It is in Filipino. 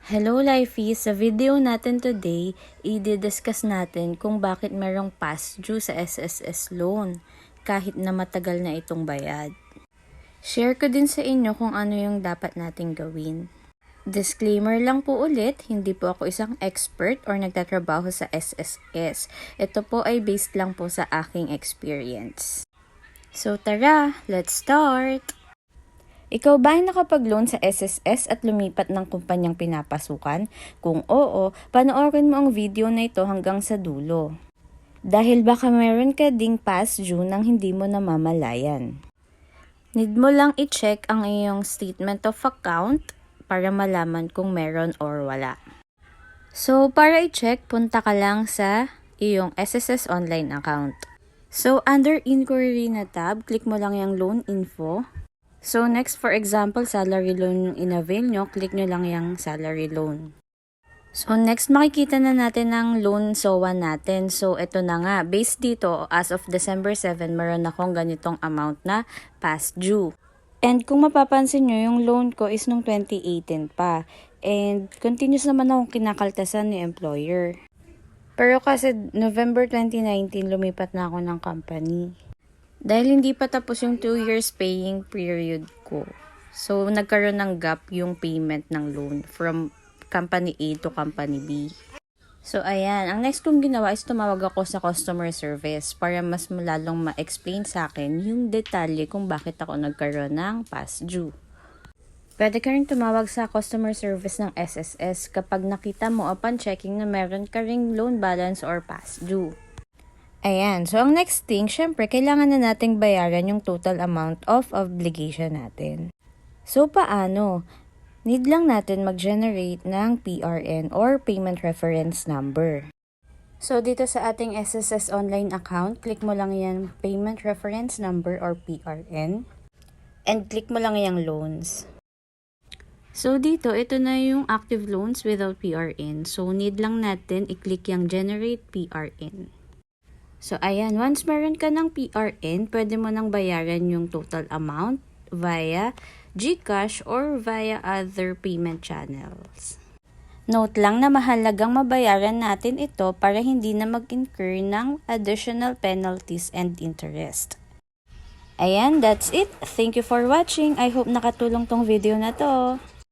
Hello Lifey! Sa video natin today, i-discuss natin kung bakit merong past due sa SSS loan kahit na matagal na itong bayad. Share ko din sa inyo kung ano yung dapat nating gawin. Disclaimer lang po ulit, hindi po ako isang expert or nagtatrabaho sa SSS. Ito po ay based lang po sa aking experience. So tara, let's start! Ikaw ba ay nakapag-loan sa SSS at lumipat ng kumpanyang pinapasukan? Kung oo, panoorin mo ang video na ito hanggang sa dulo. Dahil baka meron ka ding past due nang hindi mo namamalayan. Need mo lang i-check ang iyong statement of account para malaman kung meron or wala. So, para i-check, punta ka lang sa iyong SSS online account. So, under inquiry na tab, click mo lang yung loan info. So, next, for example, salary loan yung in-avail nyo, click nyo lang yung salary loan. So, next, makikita na natin ang loan SOA natin. So, ito na nga. Based dito, as of December 7, meron akong ganitong amount na past due. And kung mapapansin nyo, yung loan ko is nung 2018 pa. And continuous naman akong kinakaltasan ni employer. Pero kasi November 2019, lumipat na ako ng company. Dahil hindi pa tapos yung 2 years paying period ko. So, nagkaroon ng gap yung payment ng loan from company A to company B. So, ayan. Ang next kong ginawa is tumawag ako sa customer service para mas lalong ma-explain sa akin yung detalye kung bakit ako nagkaroon ng past due. Pwede ka rin tumawag sa customer service ng SSS kapag nakita mo upon checking na meron ka ring loan balance or past due. Ayan. So, ang next thing, syempre, kailangan na nating bayaran yung total amount of obligation natin. So, paano? Need lang natin mag-generate ng PRN or Payment Reference Number. So, dito sa ating SSS online account, click mo lang yan Payment Reference Number or PRN. And click mo lang yung loans. So, dito, ito na yung active loans without PRN. So, need lang natin i-click yung Generate PRN. So, ayan. Once meron ka ng PRN, pwede mo nang bayaran yung total amount via GCash or via other payment channels. Note lang na mahalagang mabayaran natin ito para hindi na mag-incur ng additional penalties and interest. Ayan, that's it. Thank you for watching. I hope nakatulong tong video na to.